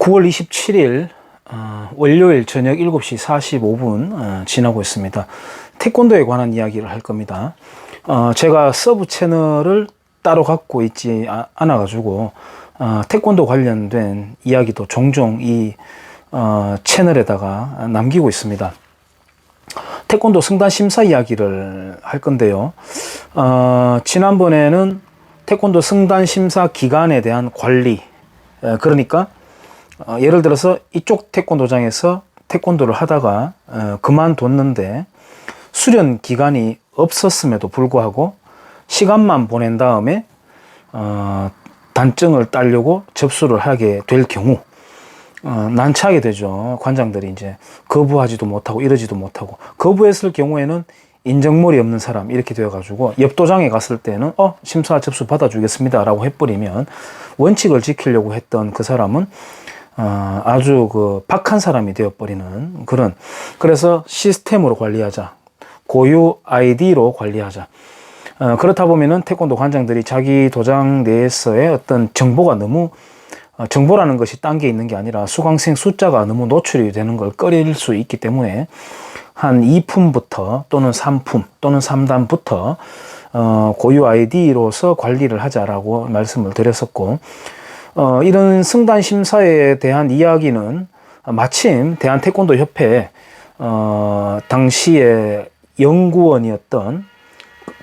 9월 27일 월요일 저녁 7시 45분 지나고 있습니다. 태권도에 관한 이야기를 할 겁니다. 제가 서브 채널을 따로 갖고 있지 않아 가지고 태권도 관련된 이야기도 종종 이 채널에다가 남기고 있습니다. 태권도 승단 심사 이야기를 할 건데요. 지난번에는 태권도 승단 심사 기간에 대한 관리, 그러니까 예를 들어서 이쪽 태권도장에서 태권도를 하다가 그만뒀는데 수련 기간이 없었음에도 불구하고 시간만 보낸 다음에 단증을 따려고 접수를 하게 될 경우 난처하게 되죠. 관장들이 이제 거부하지도 못하고 이러지도 못하고, 거부했을 경우에는 인정머리 없는 사람 이렇게 되어가지고 옆 도장에 갔을 때는 심사 접수 받아주겠습니다 라고 해버리면 원칙을 지키려고 했던 그 사람은 아주 박한 사람이 되어버리는 그런, 그래서 시스템으로 관리하자, 고유 아이디로 관리하자. 그렇다 보면은 태권도 관장들이 자기 도장 내에서의 어떤 정보가 너무, 정보라는 것이 딴 게 있는 게 아니라 수강생 숫자가 너무 노출이 되는 걸 꺼릴 수 있기 때문에 한 2품부터 또는 3품 또는 3단부터 고유 아이디로서 관리를 하자라고 말씀을 드렸었고, 이런 승단 심사에 대한 이야기는 마침 대한태권도협회 당시에 연구원이었던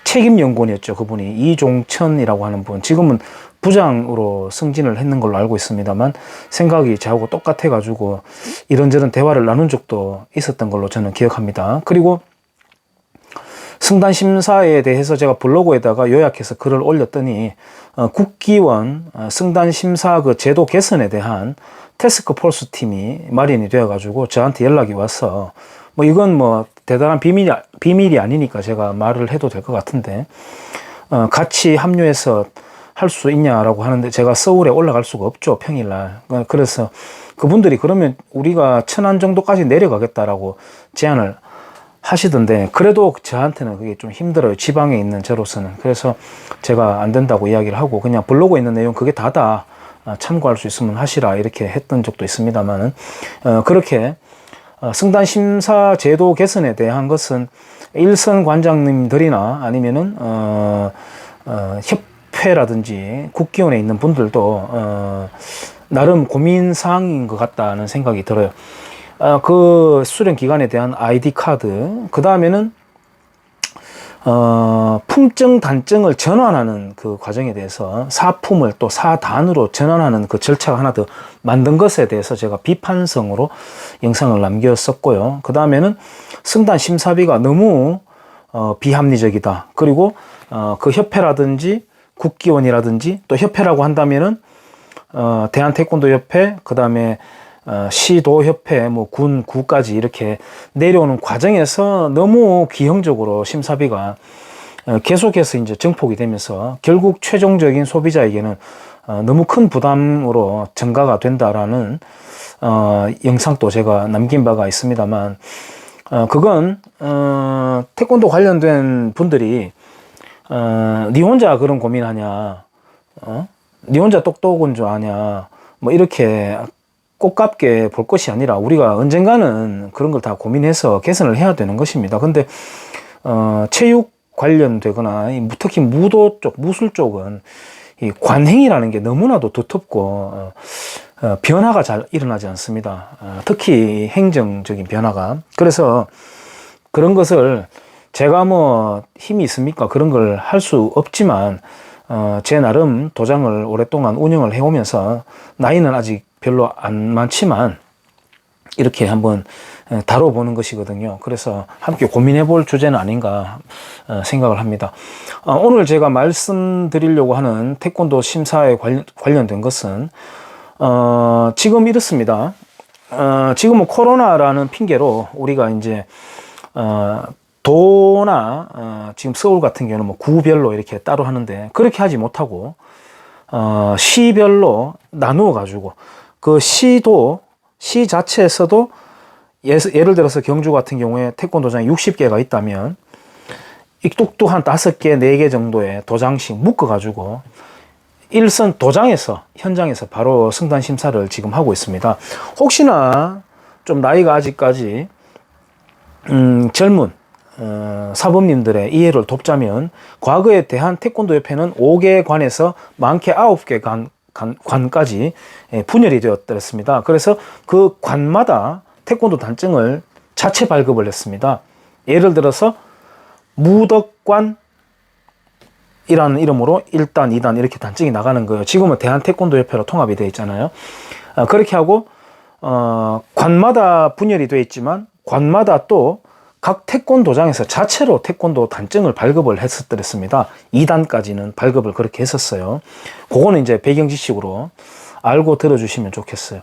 책임연구원이었죠. 그분이 이종천이라고 하는 분, 지금은 부장으로 승진을 했는 걸로 알고 있습니다만 생각이 저하고 똑같아 가지고 이런저런 대화를 나눈 적도 있었던 걸로 저는 기억합니다. 그리고 승단 심사에 대해서 제가 블로그에다가 요약해서 글을 올렸더니 국기원 승단 심사 그 제도 개선에 대한 태스크포스 팀이 마련이 되어 가지고 저한테 연락이 와서, 뭐 이건 뭐 대단한 비밀이 아니니까 제가 말을 해도 될 것 같은데 같이 합류해서 할 수 있냐라고 하는데 제가 서울에 올라갈 수가 없죠, 평일날. 그래서 그분들이 그러면 우리가 천안 정도까지 내려가겠다라고 제안을 하시던데, 그래도 저한테는 그게 좀 힘들어요, 지방에 있는 저로서는. 그래서 제가 안 된다고 이야기를 하고 그냥 블로그에 있는 내용 그게 다다, 참고할 수 있으면 하시라 이렇게 했던 적도 있습니다만은 그렇게 승단 심사 제도 개선에 대한 것은 일선 관장님들이나 아니면은 협회라든지 국기원에 있는 분들도 나름 고민 사항인 것 같다는 생각이 들어요. 그 수련 기간에 대한 아이디 카드, 그 다음에는 품증 단증을 전환하는 그 과정에 대해서 4품을 또 4단으로 전환하는 그 절차가 하나 더 만든 것에 대해서 제가 비판성으로 영상을 남겼었고요. 그 다음에는 승단 심사비가 너무 비합리적이다. 그리고 그 협회라든지 국기원이라든지, 또 협회라고 한다면은 대한태권도협회, 그 다음에 시도협회, 뭐 구까지 이렇게 내려오는 과정에서 너무 기형적으로 심사비가 계속해서 이제 증폭이 되면서 결국 최종적인 소비자에게는 너무 큰 부담으로 증가가 된다라는 영상도 제가 남긴 바가 있습니다만, 그건 태권도 관련된 분들이 니 혼자 그런 고민하냐, 니 혼자 똑똑한 줄 아냐, 뭐 이렇게 꽃깝게 볼 것이 아니라 우리가 언젠가는 그런 걸 다 고민해서 개선을 해야 되는 것입니다. 근데 체육 관련되거나 특히 무도 쪽, 무술 쪽은 이 관행이라는 게 너무나도 두텁고 변화가 잘 일어나지 않습니다. 특히 행정적인 변화가. 그래서 그런 것을 제가 뭐 힘이 있습니까? 그런 걸 할 수 없지만 제 나름 도장을 오랫동안 운영을 해오면서 나이는 아직 별로 안 많지만 이렇게 한번 다뤄보는 것이거든요. 그래서 함께 고민해 볼 주제는 아닌가 생각을 합니다. 오늘 제가 말씀드리려고 하는 태권도 심사에 관련된 것은 지금 이렇습니다. 지금은 코로나라는 핑계로 우리가 이제 도나 지금 서울 같은 경우는 뭐 구별로 이렇게 따로 하는데, 그렇게 하지 못하고 시별로 나누어 가지고 그 시 자체에서도 예를 들어서 경주 같은 경우에 태권도장이 60개가 있다면 이 뚝뚝 한 5개, 4개 정도의 도장씩 묶어 가지고 일선 도장에서 현장에서 바로 승단 심사를 지금 하고 있습니다. 혹시나 좀 나이가 아직까지 젊은 사범님들의 이해를 돕자면, 과거에 대한태권도협회는 5개 관에서 많게 9개 관까지 분열이 되었습니다. 그래서 그 관마다 태권도 단증을 자체 발급을 했습니다. 예를 들어서 무덕관 이라는 이름으로 1단, 2단 이렇게 단증이 나가는 거예요. 지금은 대한태권도협회로 통합이 되어 있잖아요. 그렇게 하고 관마다 분열이 되어 있지만, 관마다 또 각 태권도장에서 자체로 태권도 단증을 발급을 했었더랬습니다. 2단까지는 발급을 그렇게 했었어요. 그거는 이제 배경 지식으로 알고 들어주시면 좋겠어요.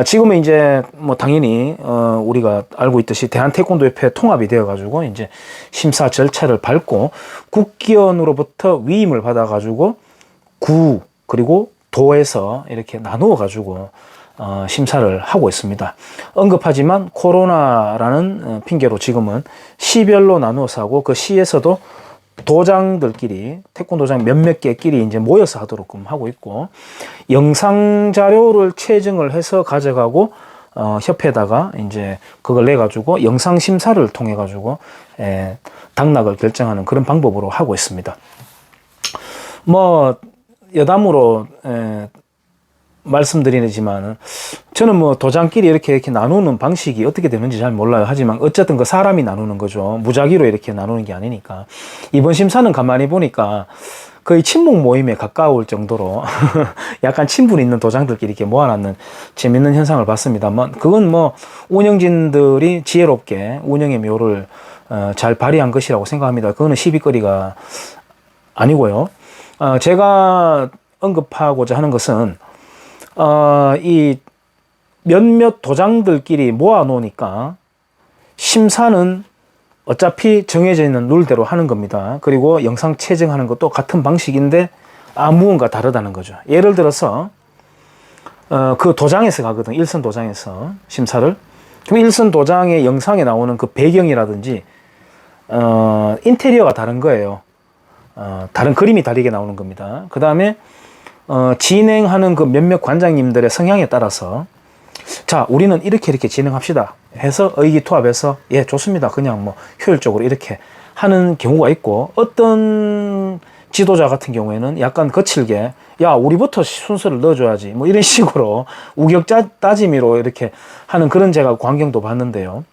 지금은 이제 뭐 당연히 우리가 알고 있듯이 대한태권도협회 통합이 되어가지고 이제 심사 절차를 밟고 국기원으로부터 위임을 받아가지고 구 그리고 도에서 이렇게 나누어가지고 심사를 하고 있습니다. 언급하지만 코로나라는 핑계로 지금은 시별로 나누어서 하고, 그 시에서도 도장들끼리, 태권도장 몇몇 개끼리 이제 모여서 하도록 하고 있고, 영상 자료를 채증을 해서 가져가고 협회에다가 이제 그걸 내 가지고 영상 심사를 통해 가지고 당락을 결정하는 그런 방법으로 하고 있습니다. 뭐 여담으로 말씀드리지만, 저는 뭐 도장끼리 이렇게 나누는 방식이 어떻게 되는지 잘 몰라요. 하지만 어쨌든 그 사람이 나누는 거죠. 무작위로 이렇게 나누는 게 아니니까. 이번 심사는 가만히 보니까 거의 친목 모임에 가까울 정도로 약간 친분 있는 도장들끼리 이렇게 모아놨는 재밌는 현상을 봤습니다만, 그건 뭐 운영진들이 지혜롭게 운영의 묘를 잘 발휘한 것이라고 생각합니다. 그거는 시비거리가 아니고요. 제가 언급하고자 하는 것은 이 몇몇 도장들끼리 모아 놓으니까 심사는 어차피 정해져 있는 룰대로 하는 겁니다. 그리고 영상 채증하는 것도 같은 방식인데 무언가 다르다는 거죠. 예를 들어서 그 도장에서 가거든. 일선 도장에서 심사를. 그럼 일선 도장의 영상에 나오는 그 배경이라든지 인테리어가 다른 거예요. 다른 그림이 다르게 나오는 겁니다. 그 다음에 진행하는 그 몇몇 관장님들의 성향에 따라서, 자, 우리는 이렇게 진행합시다 해서 의기투합해서, 예, 좋습니다, 그냥 뭐 효율적으로 이렇게 하는 경우가 있고, 어떤 지도자 같은 경우에는 약간 거칠게, 야, 우리부터 순서를 넣어줘야지, 뭐 이런 식으로 우격 따지미로 이렇게 하는 그런 제가 광경도 봤는데요.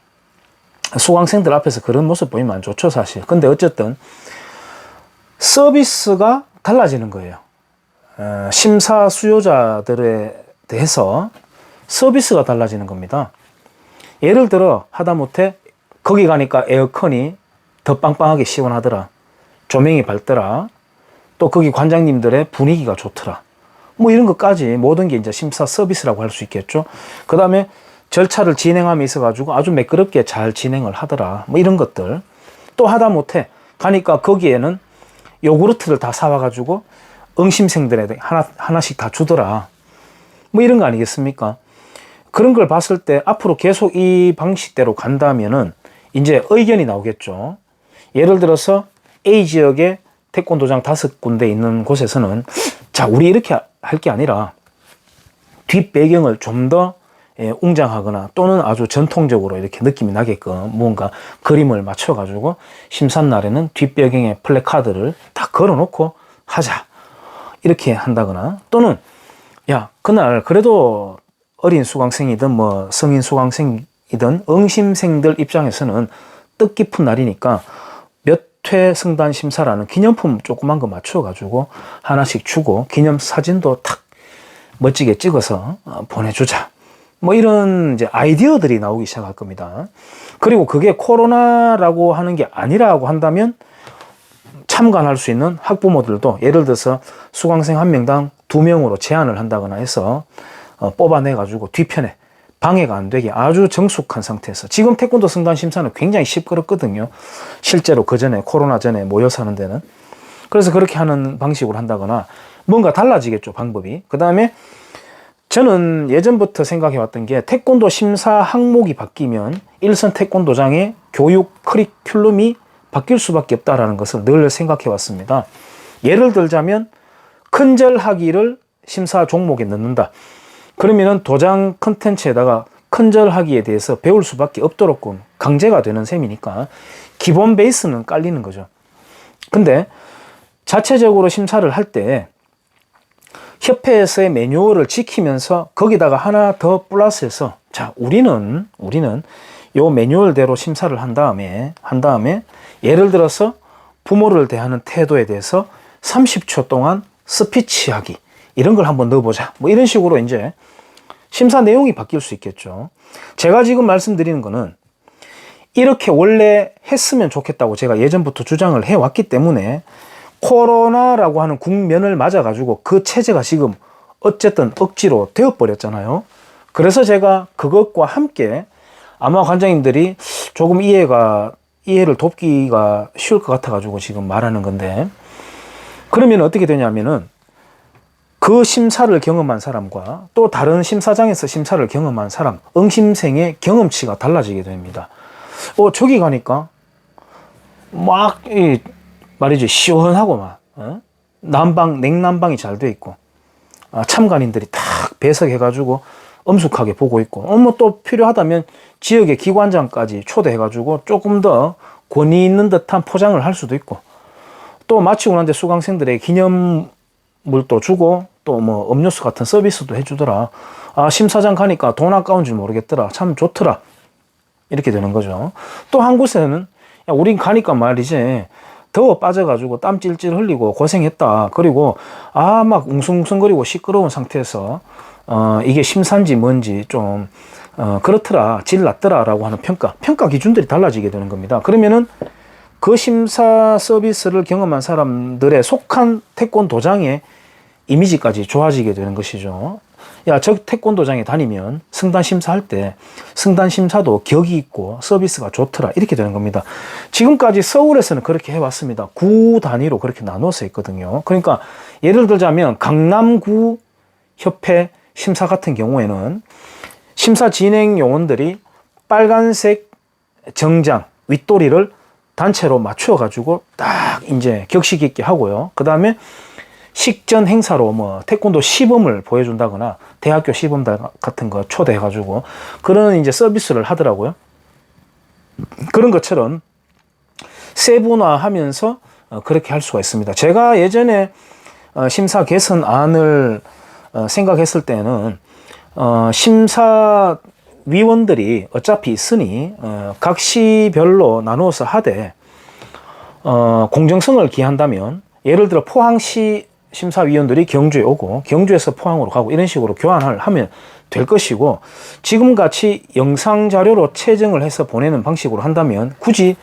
수강생들 앞에서 그런 모습 보이면 안 좋죠, 사실. 근데 어쨌든 서비스가 달라지는 거예요. 심사 수요자들에 대해서 서비스가 달라지는 겁니다. 예를 들어 하다못해 거기 가니까 에어컨이 더 빵빵하게 시원하더라, 조명이 밝더라, 또 거기 관장님들의 분위기가 좋더라, 뭐 이런 것까지 모든 게 이제 심사 서비스라고 할 수 있겠죠. 그 다음에 절차를 진행함에 있어 가지고 아주 매끄럽게 잘 진행을 하더라, 뭐 이런 것들. 또 하다못해 가니까 거기에는 요구르트를 다 사와 가지고 응심생들에 하나씩 다 주더라, 뭐 이런 거 아니겠습니까? 그런 걸 봤을 때 앞으로 계속 이 방식대로 간다면은 이제 의견이 나오겠죠. 예를 들어서 A 지역에 태권도장 5군데 있는 곳에서는, 자, 우리 이렇게 할 게 아니라 뒷배경을 좀 더 웅장하거나 또는 아주 전통적으로 이렇게 느낌이 나게끔 뭔가 그림을 맞춰가지고 심사날에는 뒷배경에 플래카드를 다 걸어놓고 하자, 이렇게 한다거나, 또는 야, 그날 그래도 어린 수강생이든 뭐 성인 수강생이든 응심생들 입장에서는 뜻깊은 날이니까 몇 회 승단 심사라는 기념품 조그만 거 맞춰가지고 하나씩 주고 기념 사진도 탁 멋지게 찍어서 보내주자, 뭐 이런 이제 아이디어들이 나오기 시작할 겁니다. 그리고 그게 코로나라고 하는 게 아니라고 한다면 참관할 수 있는 학부모들도, 예를 들어서 수강생 1명당 2명으로 제한을 한다거나 해서 뽑아내가지고 뒤편에 방해가 안 되게 아주 정숙한 상태에서, 지금 태권도 승단 심사는 굉장히 시끄럽거든요. 실제로 그 전에, 코로나 전에 모여서 하는 데는. 그래서 그렇게 하는 방식으로 한다거나 뭔가 달라지겠죠, 방법이. 그 다음에 저는 예전부터 생각해 왔던 게, 태권도 심사 항목이 바뀌면 일선 태권도장의 교육 커리큘럼이 바뀔 수밖에 없다라는 것을 늘 생각해 왔습니다. 예를 들자면 큰절하기를 심사 종목에 넣는다. 그러면은 도장 컨텐츠에다가 큰절하기에 대해서 배울 수밖에 없도록 강제가 되는 셈이니까 기본 베이스는 깔리는 거죠. 근데 자체적으로 심사를 할 때 협회에서의 매뉴얼을 지키면서 거기다가 하나 더 플러스해서, 자, 우리는 요 매뉴얼대로 심사를 한 다음에 예를 들어서 부모를 대하는 태도에 대해서 30초 동안 스피치하기, 이런 걸 한번 넣어보자. 뭐 이런 식으로 이제 심사 내용이 바뀔 수 있겠죠. 제가 지금 말씀드리는 거는 이렇게 원래 했으면 좋겠다고 제가 예전부터 주장을 해왔기 때문에 코로나라고 하는 국면을 맞아가지고 그 체제가 지금 어쨌든 억지로 되어버렸잖아요. 그래서 제가 그것과 함께 아마 관장님들이 조금 이해를 돕기가 쉬울 것 같아가지고 지금 말하는 건데, 그러면 어떻게 되냐면은 그 심사를 경험한 사람과 또 다른 심사장에서 심사를 경험한 사람, 응심생의 경험치가 달라지게 됩니다. 저기 가니까 막 말이지 시원하고 막 냉난방이 잘 돼 있고, 참관인들이 딱 배석해가지고 엄숙하게 보고 있고, 뭐 또 필요하다면 지역의 기관장까지 초대해가지고 조금 더 권위 있는 듯한 포장을 할 수도 있고, 또 마치고 난 뒤에 수강생들에게 기념물도 주고 또 뭐 음료수 같은 서비스도 해주더라. 심사장 가니까 돈 아까운 줄 모르겠더라. 참 좋더라. 이렇게 되는 거죠. 또 한 곳에는 야, 우린 가니까 말이지 더워 빠져가지고 땀 찔찔 흘리고 고생했다. 그리고 막 웅성웅성거리고 시끄러운 상태에서 이게 심사인지 뭔지 좀 그렇더라, 질 났더라 라고 하는 평가 기준들이 달라지게 되는 겁니다. 그러면은 그 심사 서비스를 경험한 사람들의 속한 태권도장의 이미지까지 좋아지게 되는 것이죠. 야, 저 태권도장에 다니면 승단 심사할 때 승단 심사도 격이 있고 서비스가 좋더라, 이렇게 되는 겁니다. 지금까지 서울에서는 그렇게 해왔습니다. 구 단위로 그렇게 나눠서 했거든요. 그러니까 예를 들자면 강남구 협회 심사 같은 경우에는 심사 진행 요원들이 빨간색 정장 윗도리를 단체로 맞춰 가지고 딱 이제 격식 있게 하고요. 그 다음에 식전 행사로 뭐 태권도 시범을 보여준다거나 대학교 시범달 같은 거 초대해가지고 그런 이제 서비스를 하더라고요. 그런 것처럼 세분화하면서 그렇게 할 수가 있습니다. 제가 예전에 심사 개선안을 생각했을 때는 심사위원들이 어차피 있으니 각 시별로 나누어서 하되 공정성을 기한다면, 예를 들어 포항시 심사위원들이 경주에 오고 경주에서 포항으로 가고 이런 식으로 교환을 하면 될 것이고, 지금같이 영상 자료로 채증을 해서 보내는 방식으로 한다면 굳이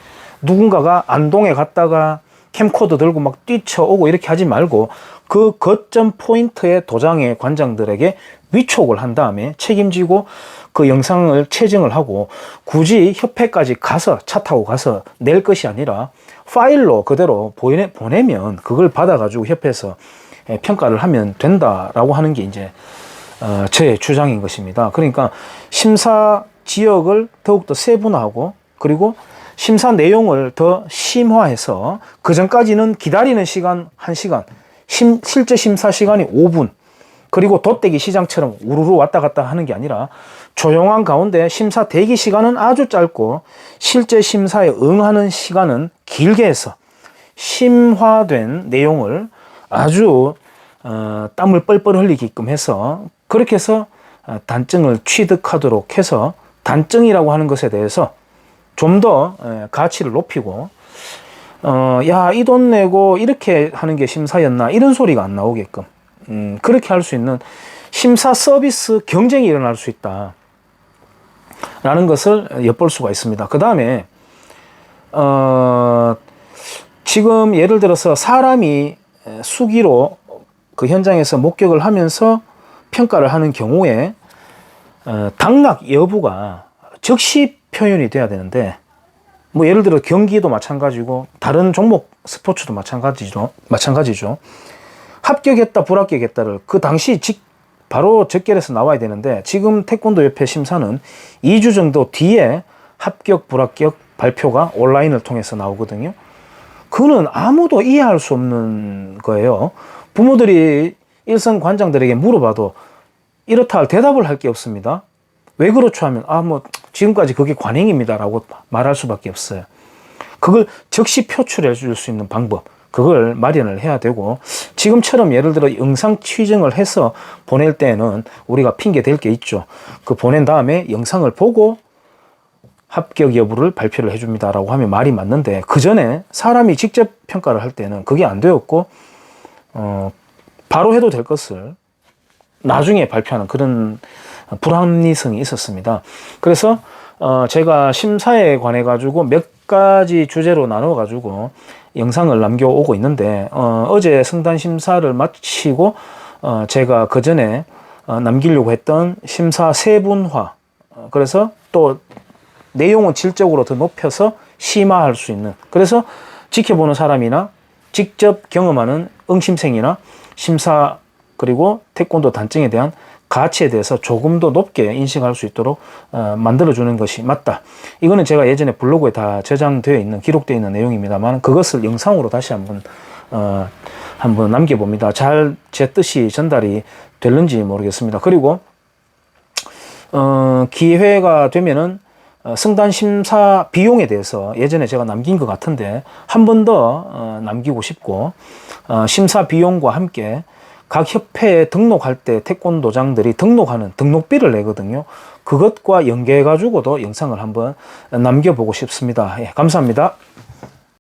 누군가가 안동에 갔다가 캠코더 들고 막 뛰쳐오고 이렇게 하지 말고 그 거점 포인트의 도장의 관장들에게 위촉을 한 다음에 책임지고 그 영상을 채증을 하고, 굳이 협회까지 가서 차 타고 가서 낼 것이 아니라 파일로 그대로 보내면 그걸 받아가지고 협회에서 평가를 하면 된다라고 하는 게 이제 제 주장인 것입니다. 그러니까 심사 지역을 더욱더 세분화하고, 그리고 심사 내용을 더 심화해서 그 전까지는 기다리는 시간 1시간, 실제 심사 시간이 5분, 그리고 돗대기 시장처럼 우르르 왔다 갔다 하는 게 아니라 조용한 가운데 심사 대기 시간은 아주 짧고 실제 심사에 응하는 시간은 길게 해서 심화된 내용을 아주 땀을 뻘뻘 흘리게끔 해서, 그렇게 해서 단증을 취득하도록 해서 단증이라고 하는 것에 대해서 좀 더 가치를 높이고, 야, 이 돈 내고 이렇게 하는 게 심사였나, 이런 소리가 안 나오게끔 그렇게 할 수 있는 심사 서비스 경쟁이 일어날 수 있다 라는 것을 엿볼 수가 있습니다. 그 다음에 지금 예를 들어서 사람이 수기로 그 현장에서 목격을 하면서 평가를 하는 경우에 당락 여부가 즉시 표현이 돼야 되는데, 뭐 예를 들어 경기도 마찬가지고 다른 종목 스포츠도 마찬가지죠. 합격했다 불합격했다를 그 당시 바로 적결해서 나와야 되는데, 지금 태권도협회 심사는 2주 정도 뒤에 합격 불합격 발표가 온라인을 통해서 나오거든요. 그거는 아무도 이해할 수 없는 거예요. 부모들이 일선 관장들에게 물어봐도 이렇다 할 대답을 할 게 없습니다. 왜 그렇죠 하면 뭐 지금까지 그게 관행입니다라고 말할 수밖에 없어요. 그걸 즉시 표출해 줄 수 있는 방법, 그걸 마련을 해야 되고, 지금처럼 예를 들어 영상 취증을 해서 보낼 때는 우리가 핑계 댈 게 있죠. 그 보낸 다음에 영상을 보고 합격 여부를 발표를 해줍니다라고 하면 말이 맞는데, 그 전에 사람이 직접 평가를 할 때는 그게 안 되었고, 바로 해도 될 것을 나중에 발표하는 그런 불합리성이 있었습니다. 그래서 제가 심사에 관해 가지고 몇 가지 주제로 나눠 가지고 영상을 남겨오고 있는데, 어제 성단 심사를 마치고 제가 그 전에 남기려고 했던 심사 세분화, 그래서 또 내용은 질적으로 더 높여서 심화할 수 있는, 그래서 지켜보는 사람이나 직접 경험하는 응심생이나 심사, 그리고 태권도 단증에 대한 가치에 대해서 조금 더 높게 인식할 수 있도록 만들어주는 것이 맞다. 이거는 제가 예전에 블로그에 다 저장되어 있는, 기록되어 있는 내용입니다만, 그것을 영상으로 다시 한번 남겨봅니다. 잘 제 뜻이 전달이 될는지 모르겠습니다. 그리고 기회가 되면은 승단 심사 비용에 대해서 예전에 제가 남긴 것 같은데 한 번 더 남기고 싶고, 심사 비용과 함께 각 협회에 등록할 때 태권도장들이 등록하는 등록비를 내거든요. 그것과 연계해 가지고도 영상을 한번 남겨보고 싶습니다. 예, 감사합니다.